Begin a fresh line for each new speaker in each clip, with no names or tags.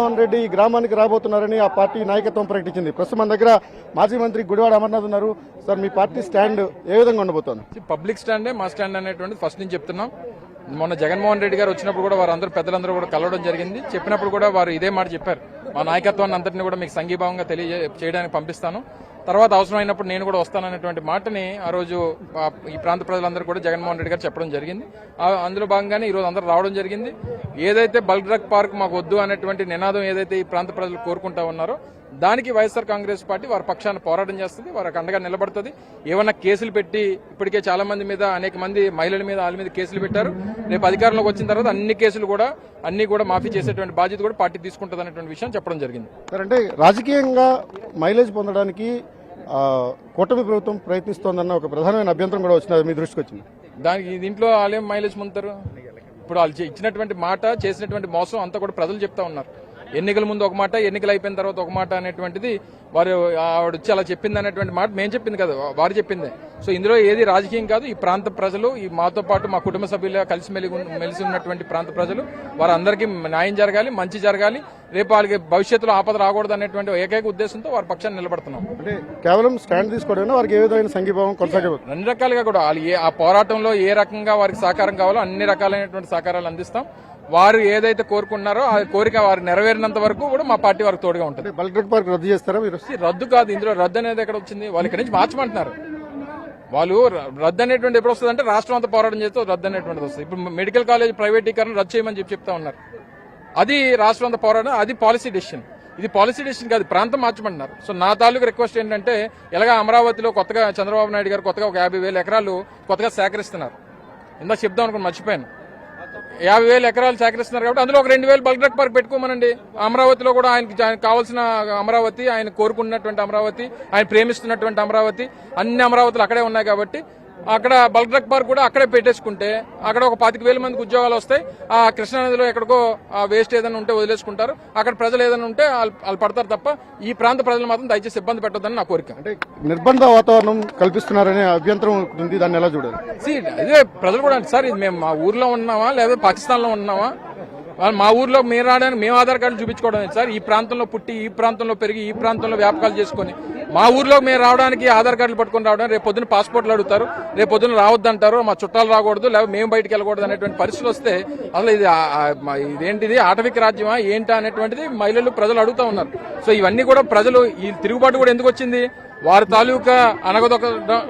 జగన్మోహన్ రెడ్డి ఈ గ్రామానికి రాబోతున్నారని ఆ పార్టీ నాయకత్వం ప్రకటించింది. ప్రస్తుతం మన దగ్గర మాజీ మంత్రి గుడివాడ అమర్నాథ్ ఉన్నారు. సార్, మీ పార్టీ స్టాండ్ ఏ విధంగా ఉండబోతోంది?
పబ్లిక్ స్టాండే మా స్టాండ్ అనేటువంటి ఫస్ట్ నుంచి చెప్తున్నాం. మొన్న జగన్మోహన్ రెడ్డి గారు వచ్చినప్పుడు కూడా వారందరూ పెద్దలందరూ కూడా కలవడం జరిగింది. చెప్పినప్పుడు కూడా వారు ఇదే మాట చెప్పారు, మా నాయకత్వాన్ని అంతటిని కూడా మీకు సంఘీభావంగా చేయడానికి పంపిస్తాను, తర్వాత అవసరమైనప్పుడు నేను కూడా వస్తాననేటువంటి మాటని ఆ రోజు ఈ ప్రాంత ప్రజలందరూ కూడా జగన్మోహన్ రెడ్డి గారు చెప్పడం జరిగింది. అందులో భాగంగానే ఈ రోజు అందరూ రావడం జరిగింది. ఏదైతే బల్క్ డ్రగ్ పార్క్ మాకు వద్దు అనేటువంటి నినాదం ఏదైతే ఈ ప్రాంత ప్రజలు కోరుకుంటా ఉన్నారో దానికి వైఎస్ఆర్ కాంగ్రెస్ పార్టీ వారి పక్షాన పోరాటం చేస్తుంది, వారికి అండగా నిలబడుతుంది. ఏమన్నా కేసులు పెట్టి ఇప్పటికే చాలా మంది మీద, అనేక మంది మహిళల మీద, వాళ్ళ మీద కేసులు పెట్టారు. రేపు అధికారంలోకి వచ్చిన తర్వాత అన్ని కేసులు కూడా మాఫీ చేసేటువంటి బాధ్యత కూడా పార్టీ తీసుకుంటుంది అనేటువంటి విషయం చెప్పడం జరిగింది.
అంటే రాజకీయంగా మైలేజ్ పొందడానికి కూటమి ప్రభుత్వం ప్రయత్నిస్తోందన్న ఒక ప్రధానమైన అభ్యంతరం కూడా వచ్చినది, మీ దృష్టికి వచ్చింది.
దానికి దీంట్లో వాళ్ళేం మైలేజ్ పొందుతారు? ఇప్పుడు వాళ్ళు ఇచ్చినటువంటి మాట, చేసినటువంటి మోసం అంతా కూడా ప్రజలు చెప్తా ఉన్నారు. ఎన్నికల ముందు ఒక మాట, ఎన్నికలు అయిపోయిన తర్వాత ఒక మాట అనేటువంటిది వారు ఆవిడ వచ్చి అలా చెప్పింది అనేటువంటి మాట మేము చెప్పింది కదా, వారు చెప్పిందే. సో ఇందులో ఏది రాజకీయం కాదు. ఈ ప్రాంత ప్రజలు, ఈ మాతో పాటు మా కుటుంబ సభ్యులుగా మెలిసి ఉన్నటువంటి ప్రాంత ప్రజలు, వారందరికీ న్యాయం జరగాలి, మంచి జరగాలి, రేపు వాళ్ళకి భవిష్యత్తులో ఆపద రాకూడదు అనేటువంటి ఏకైక ఉద్దేశంతో వారి పక్షాన్ని నిలబడుతున్నాం.
అంటే కేవలం స్టాండ్ తీసుకోవడం, వారికి ఏ విధమైన సంఘీభావం కొనసాగబోతుంది?
అన్ని రకాలుగా కూడా వాళ్ళు ఆ పోరాటంలో ఏ రకంగా వారికి సహకారం కావాలో అన్ని రకాలైనటువంటి సహకారాలు అందిస్తాం. వారు ఏదైతే కోరుకున్నారో ఆ కోరిక వారు నెరవేరినంత వరకు కూడా మా పార్టీ వారికి తోడుగా ఉంటుంది.
బల్క్ డ్రగ్ పార్క్ రద్దు చేస్తారా మీరు?
రద్దు కాదు, ఇందులో రద్దు అనేది ఎక్కడ వచ్చింది? వాళ్ళు ఇక్కడి నుంచి మార్చమంటున్నారు. వాళ్ళు రద్దు అనేటువంటి ఎప్పుడు వస్తుంది అంటే రాష్ట్రం అంతా పోరాటం చేస్తే రద్దు అనేటువంటిది వస్తుంది. ఇప్పుడు మెడికల్ కాలేజ్ ప్రైవేటీకరణ రద్దు చేయమని చెప్తా ఉన్నారు. అది రాష్ట్రం అంతా పోరాటం, అది పాలసీ డెసిషన్. ఇది పాలసీ డెసిషన్ కాదు, ప్రాంతం మార్చమంటున్నారు. సో నా తాలూకు రిక్వెస్ట్ ఏంటంటే, ఎలాగా అమరావతిలో కొత్తగా చంద్రబాబు నాయుడు గారు కొత్తగా ఒక 50,000 ఎకరాలు కొత్తగా సేకరిస్తున్నారు. ఇందాక చెప్దాం అనుకుని మర్చిపోయాను. 50,000 ఎకరాలు సేకరిస్తున్నారు కాబట్టి అందులో ఒక 2,000 బల్క్ డ్రగ్ పార్క్ పెట్టుకోమనండి. అమరావతిలో కూడా ఆయనకి కావాల్సిన అమరావతి, ఆయన కోరుకున్నటువంటి అమరావతి, ఆయన ప్రేమిస్తున్నటువంటి అమరావతి, అన్ని అమరావతులు అక్కడే ఉన్నాయి కాబట్టి అక్కడ బల్క్ డ్రగ్ పార్క్ కూడా అక్కడే పెట్టేసుకుంటే అక్కడ ఒక 25,000 మందికి ఉద్యోగాలు వస్తాయి. ఆ కృష్ణానదిలో ఎక్కడికో వేస్ట్ ఏదైనా ఉంటే వదిలేసుకుంటారు. అక్కడ ప్రజలు ఏదైనా ఉంటే వాళ్ళు పడతారు తప్ప ఈ ప్రాంత ప్రజలు మాత్రం దయచేసి ఇబ్బంది పెట్టొద్దని నా కోరిక.
అంటే నిర్బంధ వాతావరణం కల్పిస్తున్నారనే అభ్యంతరం ఉంది, దాన్ని ఎలా చూడాలి?
ఇదే ప్రజలు కూడా సార్, ఇది మేము మా ఊర్లో ఉన్నామా లేదా పాకిస్తాన్ లో ఉన్నామా? మా ఊర్లో మేము రావడానికి మేము ఆధార్ కార్డు చూపించుకోవడం సార్. ఈ ప్రాంతంలో పుట్టి, ఈ ప్రాంతంలో పెరిగి, ఈ ప్రాంతంలో వ్యాపకాలు చేసుకుని మా ఊర్లో మేము రావడానికి ఆధార్ కార్డులు పట్టుకుని రావడం, రేపు పొద్దున పాస్పోర్ట్లు అడుగుతారు, రేపు పొద్దున రావద్దంటారు, మా చుట్టాలు రాకూడదు, లేదా మేము బయటకు వెళ్ళకూడదు అనేటువంటి పరిస్థితులు వస్తే అసలు ఇదేంటిది ఆటవిక రాజ్యమా ఏంటా అనేటువంటిది మహిళలు, ప్రజలు అడుగుతా ఉన్నారు. సో ఇవన్నీ కూడా ప్రజలు, ఈ తిరుగుబాటు కూడా ఎందుకు వచ్చింది? వారి తాలూకా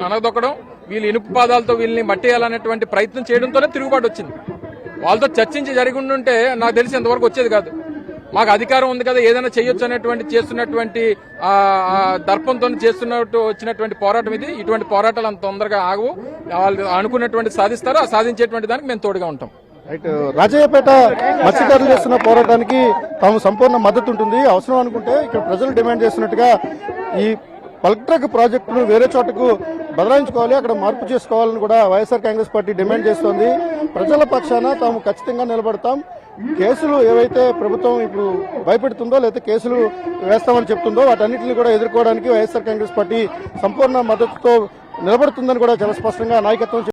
అనగదొక్కడం, వీళ్ళు ఇనుపు పాదాలతో వీళ్ళని మట్టేయాలనేటువంటి ప్రయత్నం చేయడంతోనే తిరుగుబాటు వచ్చింది. వాళ్ళతో చర్చించి జరిగి ఉంటే నాకు తెలిసి ఎంతవరకు వచ్చేది కాదు. మాకు అధికారం ఉంది కదా, ఏదైనా చేయొచ్చు అనేటువంటి చేస్తున్నటువంటి దర్పంతో వచ్చినటువంటి పోరాటం ఇది. ఇటువంటి పోరాటాలు అంత తొందరగా ఆగవు. వాళ్ళు అనుకున్నటువంటి సాధిస్తారు, ఆ సాధించేటువంటి దానికి మేము తోడుగా ఉంటాం.
రైట్. రాజయ్యపేట మత్స్యకారులు చేస్తున్న పోరాటానికి తాము సంపూర్ణ మద్దతు ఉంటుంది. అవసరం అనుకుంటే ఇక్కడ ప్రజలు డిమాండ్ చేస్తున్నట్టుగా ఈ బల్క్ డ్రగ్ ప్రాజెక్టును వేరే చోటకు బదలాయించుకోవాలి, అక్కడ మార్పు చేసుకోవాలని కూడా వైఎస్ఆర్ కాంగ్రెస్ పార్టీ డిమాండ్ చేస్తోంది. ప్రజల పక్షాన తాము ఖచ్చితంగా నిలబడతాం. కేసులు ఏవైతే ప్రభుత్వం ఇప్పుడు భయపెడుతుందో లేదా కేసులు వేస్తామని చెప్తుందో వాటన్నిటిని కూడా ఎదుర్కోవడానికి వైఎస్ఆర్ కాంగ్రెస్ పార్టీ సంపూర్ణ మద్దతుతో నిలబడుతుందని కూడా చాలా స్పష్టంగా నాయకత్వం